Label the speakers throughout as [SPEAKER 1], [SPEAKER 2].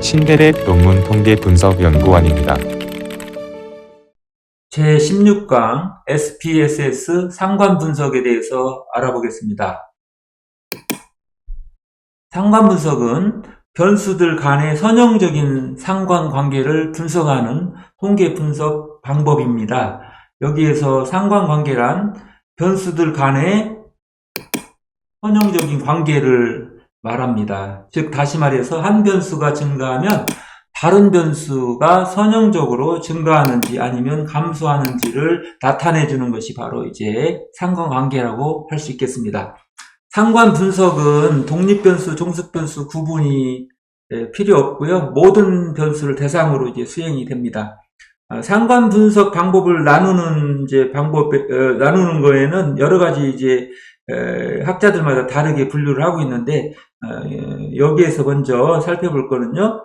[SPEAKER 1] 신대랩 논문 통계 분석 연구원입니다.
[SPEAKER 2] 제16강 SPSS 상관 분석에 대해서 알아보겠습니다. 상관 분석은 변수들 간의 선형적인 상관관계를 분석하는 통계 분석 방법입니다. 여기에서 상관관계란 변수들 간의 선형적인 관계를 말합니다. 즉 다시 말해서 한 변수가 증가하면 다른 변수가 선형적으로 증가하는지 아니면 감소하는지를 나타내 주는 것이 바로 이제 상관관계라고 할 수 있겠습니다. 상관 분석은 독립변수, 종속변수 구분이 필요 없고요. 모든 변수를 대상으로 이제 수행이 됩니다. 상관 분석 방법을 나누는 나누는 거에는 여러 가지 이제 학자들마다 다르게 분류를 하고 있는데 여기에서 먼저 살펴볼 거는요.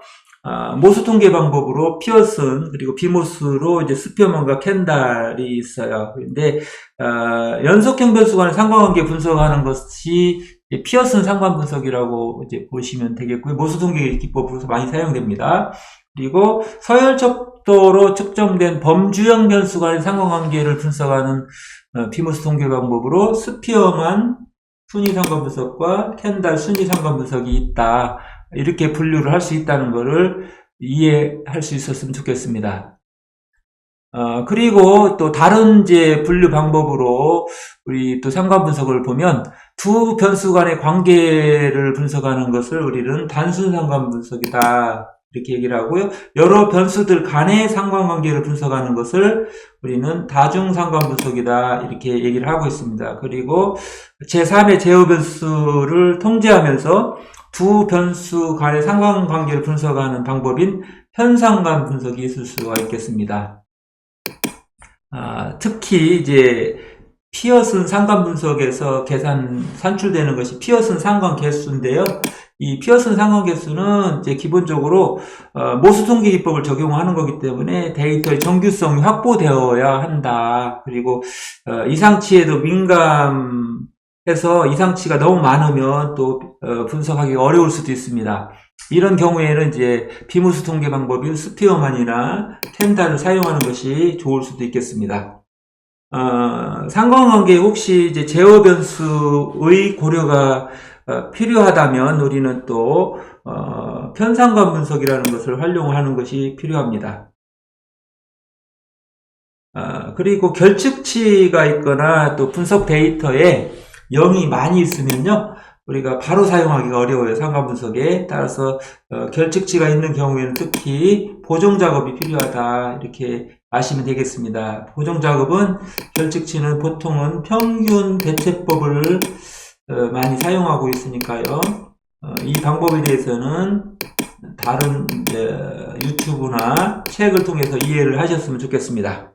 [SPEAKER 2] 모수 통계 방법으로 피어슨 그리고 비모수로 이제 스피어먼과 켄달이 있어요. 그런데 연속형 변수 간의 상관관계 분석하는 것이 피어슨 상관 분석이라고 이제 보시면 되겠고요. 모수 통계 기법으로 많이 사용됩니다. 그리고 서열척도로 측정된 범주형 변수 간의 상관관계를 분석하는 비모수 통계 방법으로 스피어만 순위 상관 분석과 켄달 순위 상관 분석이 있다. 이렇게 분류를 할 수 있다는 것을 이해할 수 있었으면 좋겠습니다. 그리고 또 다른 이제 분류 방법으로 우리 또 상관 분석을 보면 두 변수 간의 관계를 분석하는 것을 우리는 단순 상관 분석이다. 이렇게 얘기를 하고요. 여러 변수들 간의 상관관계를 분석하는 것을 우리는 다중 상관 분석이다. 이렇게 얘기를 하고 있습니다. 그리고 제3의 제어 변수를 통제하면서 두 변수 간의 상관관계를 분석하는 방법인 현상관 분석이 있을 수가 있겠습니다. 특히 이제 피어슨 상관 분석에서 산출되는 것이 피어슨 상관 개수인데요. 이 피어슨 상관 개수는 이제 기본적으로 모수 통계 기법을 적용하는 거기 때문에 데이터의 정규성이 확보되어야 한다. 그리고 이상치에도 민감해서 이상치가 너무 많으면 또 분석하기가 어려울 수도 있습니다. 이런 경우에는 이제 비모수 통계 방법인 스피어만이나 켄달을 사용하는 것이 좋을 수도 있겠습니다. 상관관계에 혹시 이제 제어 변수의 고려가 필요하다면 우리는 또 편상관 분석이라는 것을 활용하는 것이 필요합니다. 그리고 결측치가 있거나 또 분석 데이터에 0이 많이 있으면요. 우리가 바로 사용하기가 어려워요. 상관 분석에. 따라서 결측치가 있는 경우에는 특히 보정 작업이 필요하다. 이렇게 아시면 되겠습니다. 보정 작업은 결측치는 보통은 평균 대체법을 많이 사용하고 있으니까요. 이 방법에 대해서는 다른 유튜브나 책을 통해서 이해를 하셨으면 좋겠습니다.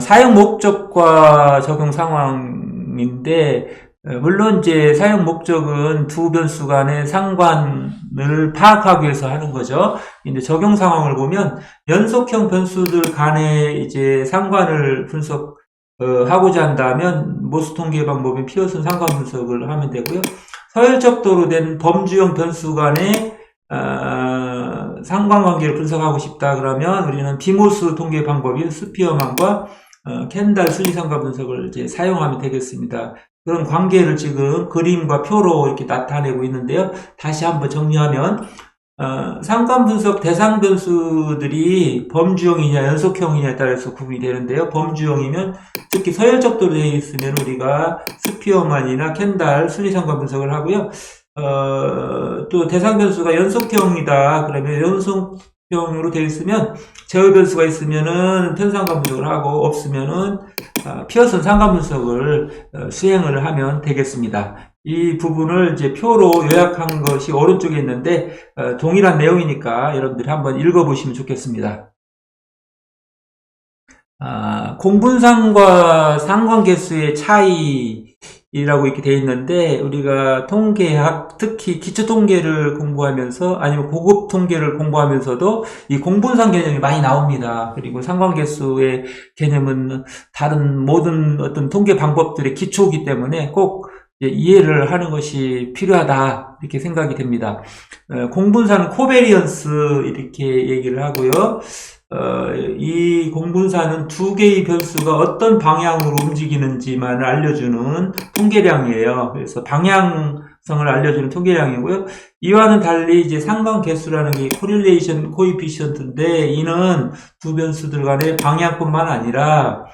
[SPEAKER 2] 사용 목적과 적용 상황인데 물론 이제 사용 목적은 두 변수 간의 상관을 파악하기 위해서 하는 거죠. 근데 적용 상황을 보면 연속형 변수들 간의 이제 상관을 분석하고자 한다면 모수 통계 방법인 피어슨 상관 분석을 하면 되고요. 서열척도로 된 범주형 변수 간의 상관관계를 분석하고 싶다 그러면 우리는 비모수 통계 방법인 스피어만과 켄달 순위 상관 분석을 이제 사용하면 되겠습니다. 그런 관계를 지금 그림과 표로 이렇게 나타내고 있는데요. 다시 한번 정리하면 상관 분석 대상 변수들이 범주형이냐 연속형이냐에 따라서 구분이 되는데요. 범주형이면 특히 서열척도로 되어 있으면 우리가 스피어만이나 켄달 순위 상관 분석을 하고요. 또 대상 변수가 연속형이다. 그러면 연속형으로 되어 있으면 제어 변수가 있으면은 편상관 분석을 하고 없으면은 피어슨 상관 분석을 수행을 하면 되겠습니다. 이 부분을 이제 표로 요약한 것이 오른쪽에 있는데 동일한 내용이니까 여러분들이 한번 읽어보시면 좋겠습니다. 공분상과 상관계수의 차이라고 이렇게 되어 있는데 우리가 통계학, 특히 기초통계를 공부하면서 아니면 고급 통계를 공부하면서도 이 공분상 개념이 많이 나옵니다. 그리고 상관계수의 개념은 다른 모든 어떤 통계 방법들의 기초이기 때문에 꼭 이해를 하는 것이 필요하다 이렇게 생각이 됩니다. 공분사는 코베리언스 이렇게 얘기를 하고요. 이 공분사는 두 개의 변수가 어떤 방향으로 움직이는지만 알려주는 통계량이에요. 그래서 방향성을 알려주는 통계량이고요. 이와는 달리 이제 상관계수라는 게 코릴레이션 코이피션트인데 이는 두 변수들 간의 방향뿐만 아니라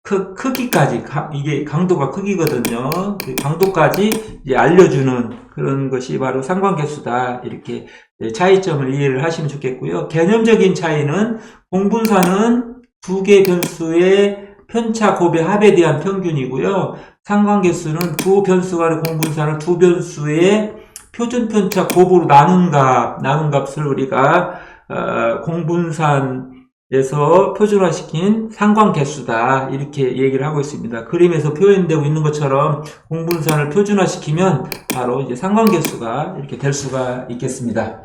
[SPEAKER 2] 크기까지, 이게 강도가 크기거든요. 그 강도까지 이제 알려주는 그런 것이 바로 상관계수다. 이렇게 차이점을 이해를 하시면 좋겠고요. 개념적인 차이는 공분사는 두 개 변수의 편차 곱의 합에 대한 평균이고요. 상관계수는 두 변수 간의 공분사는 두 변수의 표준 편차 곱으로 나눈 값을 우리가 공분산에서 표준화시킨 상관계수다 이렇게 얘기를 하고 있습니다. 그림에서 표현되고 있는 것처럼 공분산을 표준화시키면 바로 이제 상관계수가 이렇게 될 수가 있겠습니다.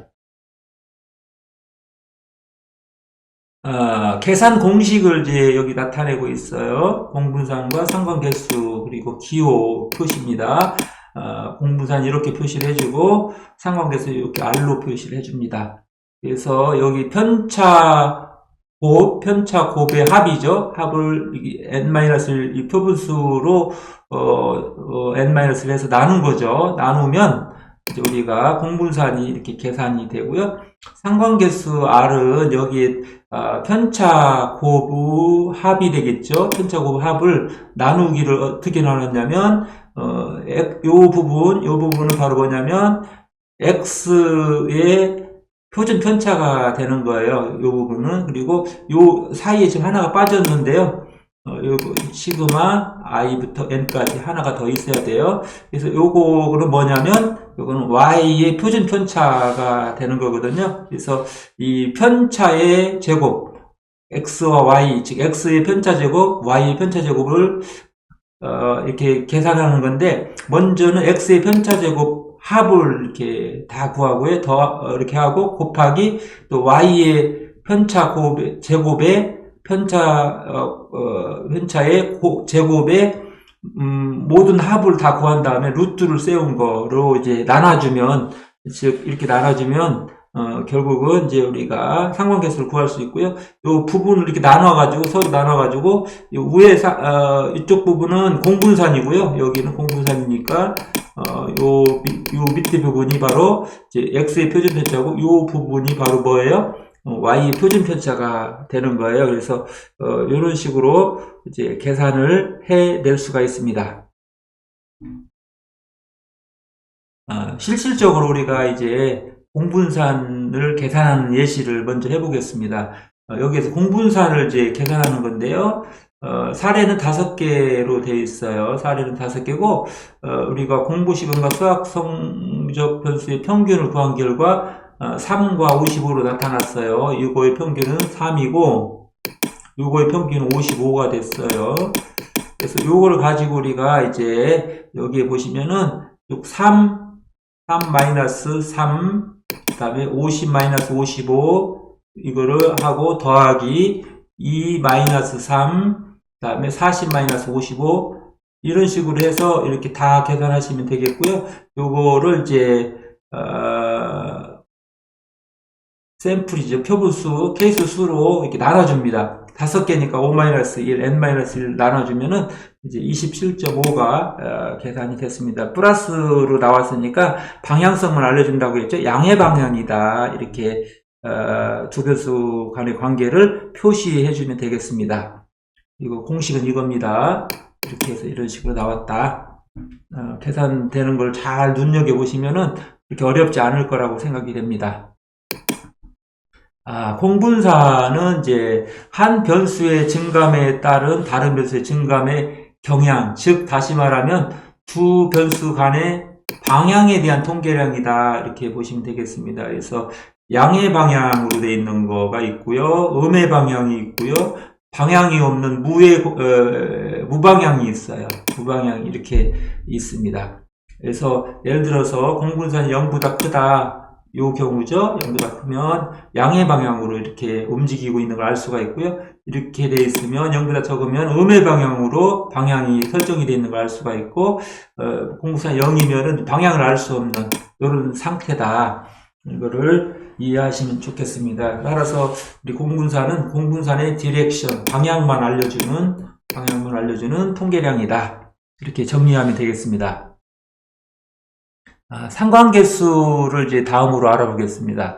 [SPEAKER 2] 계산 공식을 이제 여기 나타내고 있어요. 공분산과 상관계수 그리고 기호 표시입니다. 공분산 이렇게 표시를 해주고 상관계수 이렇게 R로 표시를 해줍니다. 그래서 여기 편차 곱의 합이죠. 합을 n-1 이 표분수로 n-1을 해서 나눈 거죠. 나누면 이제 우리가 공분산이 이렇게 계산이 되고요. 상관계수 R은 여기 편차 곱의 합이 되겠죠. 편차 곱의 합을 나누기를 어떻게 나눴냐면 요 부분은 바로 뭐냐면 x의 표준 편차가 되는 거예요. 요 부분은. 그리고 요 사이에 지금 하나가 빠졌는데요. 요 시그마 i부터 n까지 하나가 더 있어야 돼요. 그래서 요거는 뭐냐면 요거는 y의 표준 편차가 되는 거거든요. 그래서 이 편차의 제곱 x와 y, 즉 x의 편차 제곱, y의 편차 제곱을 이렇게 계산하는 건데 먼저는 x의 편차 제곱 합을 이렇게 다 구하고요. 이렇게 하고 곱하기 또 y의 편차 제곱의 편차의 제곱의 모든 합을 다 구한 다음에 루트를 세운 거로 이제 나눠주면 즉 이렇게 나눠주면 결국은 이제 우리가 상관계수를 구할 수 있고요. 요 부분을 이렇게 서로 나눠가지고 위에 이쪽 부분은 공분산이고요. 여기는 공분산이니까 요 밑에 부분이 바로 이제 x의 표준 편차고 요 부분이 바로 뭐예요? y의 표준 편차가 되는 거예요. 그래서 이런 식으로 이제 계산을 해낼 수가 있습니다. 실질적으로 우리가 이제 공분산을 계산하는 예시를 먼저 해보겠습니다. 여기에서 공분산을 이제 계산하는 건데요. 사례는 5개로 되어 있어요. 사례는 5개고, 우리가 공부 시간과 수학 성적 변수의 평균을 구한 결과, 3과 55로 나타났어요. 이거의 평균은 3이고, 이거의 평균은 55가 됐어요. 그래서 이거를 가지고 우리가 이제 여기에 보시면은 3, 그 다음에 50-55 이거를 하고 더하기 2-3 그 다음에 40-55 이런 식으로 해서 이렇게 다 계산하시면 되겠고요. 요거를 이제 샘플이죠. 표분수, 케이스 수로 이렇게 나눠줍니다. 5개니까 5-1, n-1 나눠주면은 이제 27.5가 계산이 됐습니다. 플러스로 나왔으니까 방향성을 알려준다고 했죠. 양의 방향이다. 이렇게 두 변수 간의 관계를 표시해주면 되겠습니다. 이거 공식은 이겁니다. 이렇게 해서 이런 식으로 나왔다. 계산되는 걸 잘 눈여겨보시면은 이렇게 어렵지 않을 거라고 생각이 됩니다. 공분사는 이제 한 변수의 증감에 따른 다른 변수의 증감의 경향, 즉 다시 말하면 두 변수 간의 방향에 대한 통계량이다 이렇게 보시면 되겠습니다. 그래서 양의 방향으로 되어 있는 거가 있고요, 음의 방향이 있고요, 방향이 없는 무방향이 있어요. 무방향이 이렇게 있습니다. 그래서 예를 들어서 공분산이 0보다 크다. 요 경우죠. 0보다 크면 양의 방향으로 이렇게 움직이고 있는 걸 알 수가 있고요. 이렇게 돼 있으면 0보다 적으면 음의 방향으로 방향이 설정이 되어 있는 걸 알 수가 있고, 공분산 0이면은 방향을 알 수 없는 이런 상태다. 이거를 이해하시면 좋겠습니다. 따라서 우리 공분산의 디렉션, 방향만 알려주는 통계량이다. 이렇게 정리하면 되겠습니다. 상관계수를 이제 다음으로 알아보겠습니다.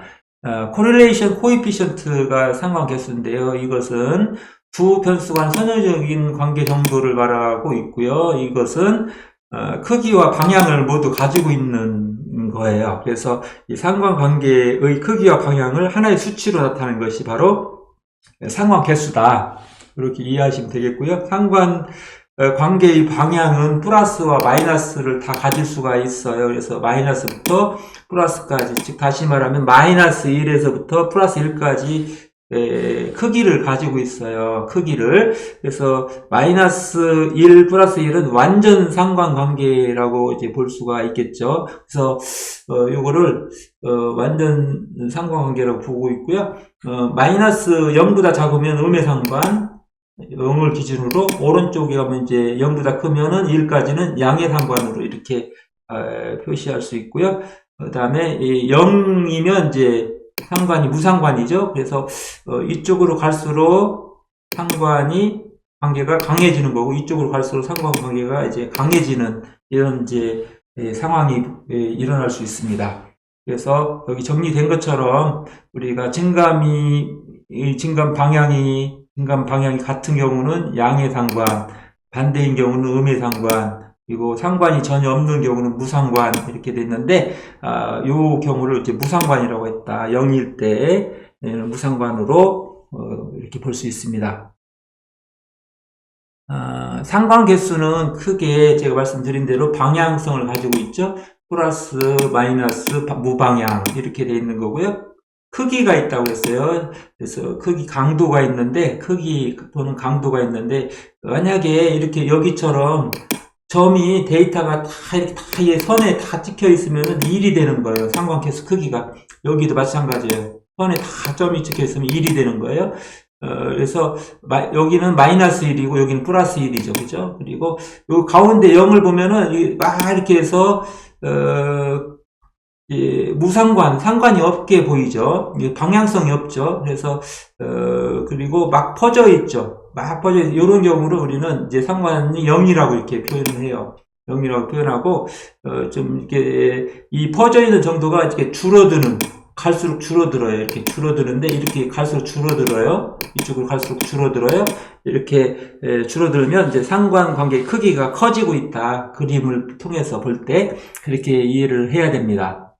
[SPEAKER 2] correlation coefficient가 상관계수인데요. 이것은 두 변수 간 선형적인 관계 정도를 말하고 있고요. 이것은 크기와 방향을 모두 가지고 있는 거예요. 그래서 이 상관관계의 크기와 방향을 하나의 수치로 나타내는 것이 바로 상관계수다. 이렇게 이해하시면 되겠고요. 관계의 방향은 플러스와 마이너스를 다 가질 수가 있어요. 그래서 마이너스부터 플러스까지, 즉 다시 말하면 마이너스 1에서부터 플러스 1까지 크기를 가지고 있어요. 크기를. 그래서 마이너스 1 플러스 1은 완전 상관관계라고 이제 볼 수가 있겠죠. 그래서 요거를 완전 상관관계라고 보고 있고요. 마이너스 0보다 작으면 음의 상관, 0을 기준으로, 오른쪽에 가면 이제 0보다 크면은 1까지는 양의 상관으로 이렇게 표시할 수 있고요. 그 다음에 0이면 이제 상관이 무상관이죠. 그래서 이쪽으로 갈수록 관계가 강해지는 거고, 이쪽으로 갈수록 상관관계가 이제 강해지는 이런 이제 상황이 일어날 수 있습니다. 그래서 여기 정리된 것처럼 우리가 증감 방향이 같은 경우는 양의 상관, 반대인 경우는 음의 상관, 그리고 상관이 전혀 없는 경우는 무상관, 이렇게 됐는데, 요 경우를 이제 무상관이라고 했다. 0일 때 무상관으로 이렇게 볼 수 있습니다. 상관계수는 크게 제가 말씀드린 대로 방향성을 가지고 있죠. 플러스, 마이너스, 무방향 이렇게 돼 있는 거고요. 크기가 있다고 했어요. 그래서 강도가 있는데, 크기 또는 강도가 있는데, 만약에 이렇게 여기처럼 점이 데이터가 이 선에 다 찍혀 있으면 1이 되는 거예요. 상관계수 크기가. 여기도 마찬가지예요. 선에 다 점이 찍혀 있으면 1이 되는 거예요. 그래서 여기는 마이너스 1이고 여기는 플러스 1이죠. 그죠? 그리고 요 가운데 0을 보면은 막 이렇게 해서 상관이 없게 보이죠. 방향성이 없죠. 그래서 그리고 막 퍼져 있죠. 이런 경우를 우리는 이제 상관이 0이라고 이렇게 표현을 해요. 0이라고 표현하고 좀 이렇게 이 퍼져 있는 정도가 이렇게 갈수록 줄어들어요. 이렇게 줄어드는데, 이렇게 갈수록 줄어들어요. 이쪽으로 갈수록 줄어들어요. 이렇게 줄어들면 이제 상관관계의 크기가 커지고 있다. 그림을 통해서 볼 때 그렇게 이해를 해야 됩니다.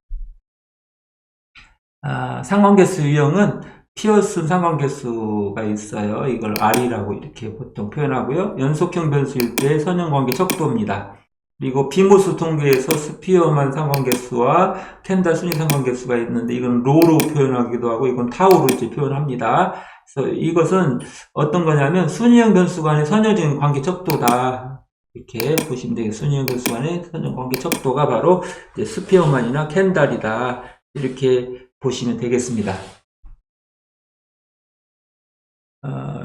[SPEAKER 2] 상관계수 유형은 피어슨 상관계수가 있어요. 이걸 R이라고 이렇게 보통 표현하고요. 연속형 변수일 때 선형관계 척도입니다. 그리고 비모스 통계에서 스피어만 상관계수와 켄달 순위 상관계수가 있는데, 이건 로로 표현하기도 하고, 이건 타우로 이제 표현합니다. 그래서 이것은 어떤 거냐면, 순위형 변수 간의 선형적인 관계 척도다. 이렇게 보시면 되겠습니다. 순위형 변수 간의 선형 관계 척도가 바로 이제 스피어만이나 켄달이다. 이렇게 보시면 되겠습니다.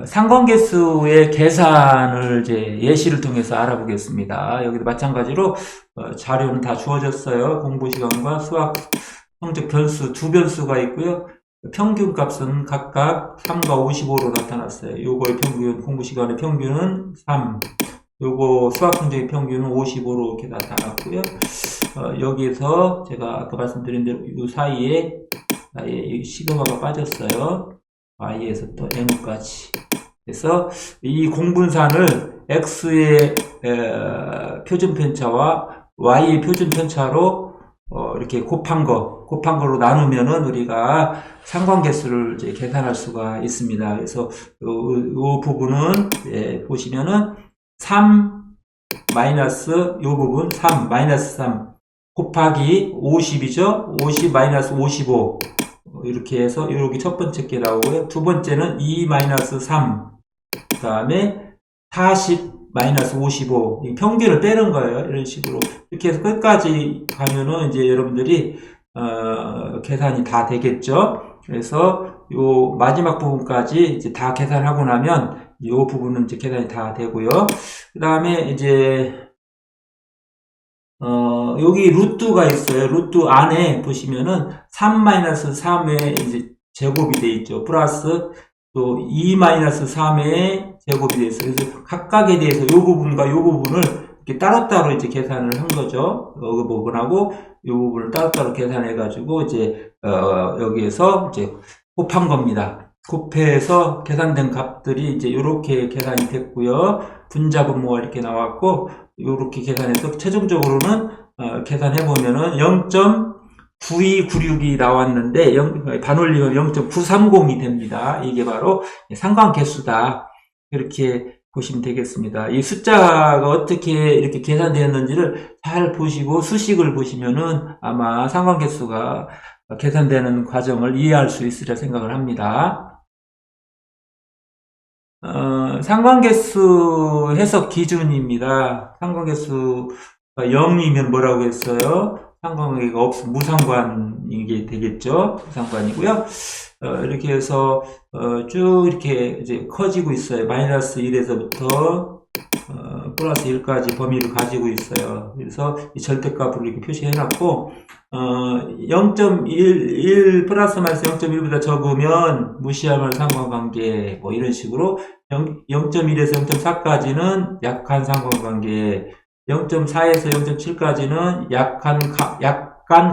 [SPEAKER 2] 상관계수의 계산을 이제 예시를 통해서 알아보겠습니다. 여기도 마찬가지로 자료는 다 주어졌어요. 공부 시간과 수학 성적 변수 두 변수가 있고요. 평균 값은 각각 3과 55로 나타났어요. 요거의 평균, 공부 시간의 평균은 3, 요거 수학 성적의 평균은 55로 이렇게 나타났고요. 여기에서 제가 아까 말씀드린 대로 이 사이에 시그마가 빠졌어요. y에서 또 n까지. 그래서 이 공분산을 x의 표준 편차와 y의 표준 편차로 이렇게 곱한 거로 나누면은 우리가 상관계수를 이제 계산할 수가 있습니다. 그래서 이 부분은 보시면은 3 마이너스 이 부분 3 마이너스 3 곱하기 50이죠. 50 마이너스 55 이렇게 해서 여기 첫 번째 게 나오고요. 두 번째는 2 마이너스 3 그 다음에 40 마이너스 55 평균을 빼는 거예요. 이런 식으로 이렇게 해서 끝까지 가면은 이제 여러분들이 계산이 다 되겠죠. 그래서 요 마지막 부분까지 이제 다 계산하고 나면 요 부분은 이제 계산이 다 되고요. 그 다음에 이제 여기 루트가 있어요. 루트 안에 보시면은 3-3의 이제 제곱이 돼 있죠. 플러스 또 2-3의 제곱이 돼 있어요. 그래서 각각에 대해서 요 부분과 요 부분을 이렇게 따로따로 이제 계산을 한 거죠. 그 부분하고 요 부분을 따로따로 계산해 가지고 이제 여기에서 이제 곱한 겁니다. 곱해서 계산된 값들이 이제 이렇게 계산이 됐고요. 분자분모가 이렇게 나왔고 이렇게 계산해서 최종적으로는 계산해 보면은 0.9296이 나왔는데 반올림은 0.930이 됩니다. 이게 바로 상관계수다. 이렇게 보시면 되겠습니다. 이 숫자가 어떻게 이렇게 계산되었는지를 잘 보시고 수식을 보시면은 아마 상관계수가 계산되는 과정을 이해할 수 있으리라 생각을 합니다. 상관계수 해석 기준입니다. 상관계수가 0이면 뭐라고 했어요? 상관관계가 없으면 무상관이게 되겠죠? 무상관이고요. 이렇게 해서 쭉 이렇게 이제 커지고 있어요. 마이너스 1에서부터 플러스 1까지 범위를 가지고 있어요. 그래서 이 절대값으로 이렇게 표시해놨고 0.1 플러스 마이너스 0.1보다 적으면 무시할 상관관계 뭐 이런 식으로 0.1에서 0.4까지는 약한 상관관계 0.4에서 0.7까지는 약간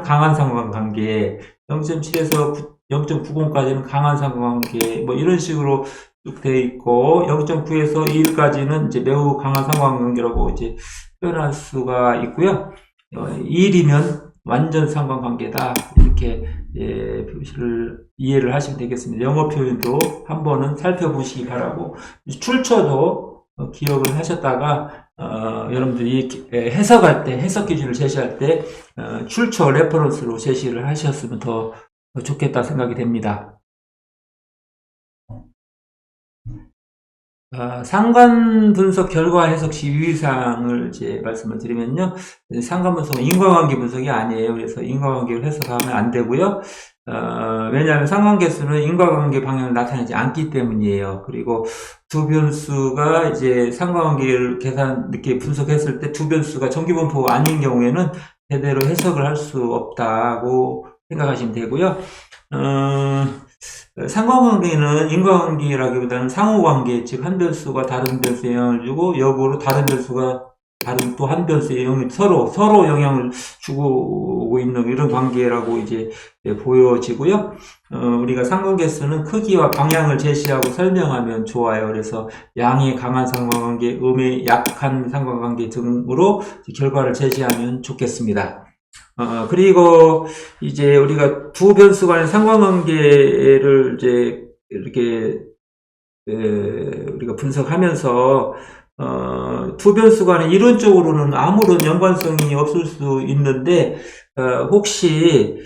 [SPEAKER 2] 강한 상관관계 0.7에서 0.90까지는 강한 상관관계 뭐 이런 식으로 쭉 되어 있고 0.9에서 2까지는 이제 매우 강한 상관관계라고 이제 표현할 수가 있고요. 1이면 완전 상관관계다 이렇게 표시를 이해를 하시면 되겠습니다. 영어 표현도 한번은 살펴보시기 바라고 출처도 기억을 하셨다가 여러분들이 해석할 때 해석 기준을 제시할 때 출처 레퍼런스로 제시를 하셨으면 더 좋겠다 생각이 됩니다. 상관 분석 결과 해석 시 유의사항을 이제 말씀을 드리면요. 상관 분석은 인과관계 분석이 아니에요. 그래서 인과관계를 해석하면 안 되고요. 왜냐하면 상관계수는 인과관계 방향을 나타내지 않기 때문이에요. 그리고 두 변수가 이제 상관관계를 이렇게 분석했을 때 두 변수가 정기분포가 아닌 경우에는 제대로 해석을 할 수 없다고 생각하시면 되고요. 상관관계는 인과관계라기보다는 상호관계, 즉 한 변수가 다른 변수에 영향을 주고 역으로 다른 변수가 다른 또 한 변수에 영향을 서로 영향을 주고 있는 이런 관계라고 이제 보여지고요. 우리가 상관계수는 크기와 방향을 제시하고 설명하면 좋아요. 그래서 양의 강한 상관관계, 음의 약한 상관관계 등으로 결과를 제시하면 좋겠습니다. 그리고 이제 우리가 두 변수 간의 상관관계를 이제 이렇게 우리가 분석하면서 두 변수 간에 이론적으로는 아무런 연관성이 없을 수 있는데 혹시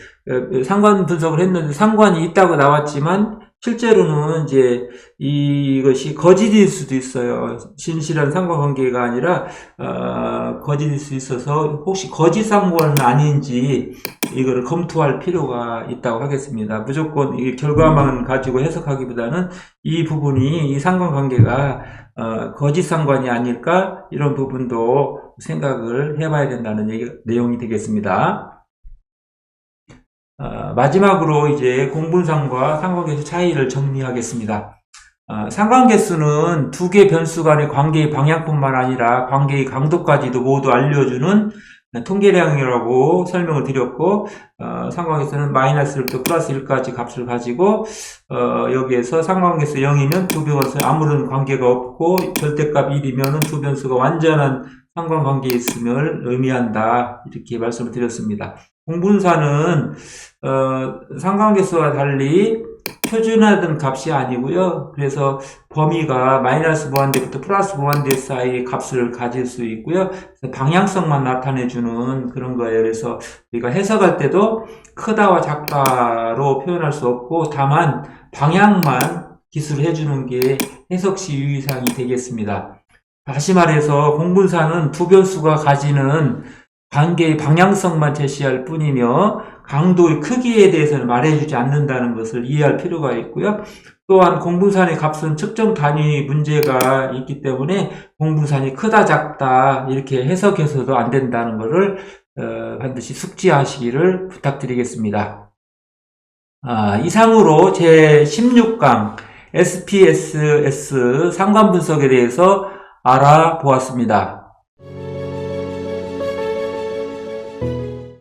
[SPEAKER 2] 상관 분석을 했는데 상관이 있다고 나왔지만 실제로는 이제 이것이 거짓일 수도 있어요. 진실한 상관관계가 아니라 거짓일 수 있어서 혹시 거짓 상관은 아닌지 이거를 검토할 필요가 있다고 하겠습니다. 무조건 이 결과만 가지고 해석하기보다는 이 부분이 이 상관관계가 거짓 상관이 아닐까 이런 부분도 생각을 해봐야 된다는 내용이 되겠습니다. 마지막으로 이제 공분상과 상관계수 차이를 정리하겠습니다. 상관계수는 두 개 변수 간의 관계의 방향뿐만 아니라 관계의 강도까지도 모두 알려주는 통계량이라고 설명을 드렸고 상관계수는 마이너스부터 플러스 1까지 값을 가지고 여기에서 상관계수 0이면 두 변수 아무런 관계가 없고 절대값 1이면 두 변수가 완전한 상관관계에 있음을 의미한다 이렇게 말씀을 드렸습니다. 공분사는 상관계수와 달리 표준화된 값이 아니고요. 그래서 범위가 마이너스 무한대부터 플러스 무한대 사이의 값을 가질 수 있고요. 방향성만 나타내주는 그런 거예요. 그래서 우리가 해석할 때도 크다와 작다로 표현할 수 없고 다만 방향만 기술해주는 게 해석시 유의사항이 되겠습니다. 다시 말해서 공분사는 두 변수가 가지는 관계의 방향성만 제시할 뿐이며 강도의 크기에 대해서는 말해주지 않는다는 것을 이해할 필요가 있고요. 또한 공분산의 값은 측정 단위 문제가 있기 때문에 공분산이 크다 작다 이렇게 해석해서도 안 된다는 것을 반드시 숙지하시기를 부탁드리겠습니다. 이상으로 제 16강 SPSS 상관분석에 대해서 알아보았습니다.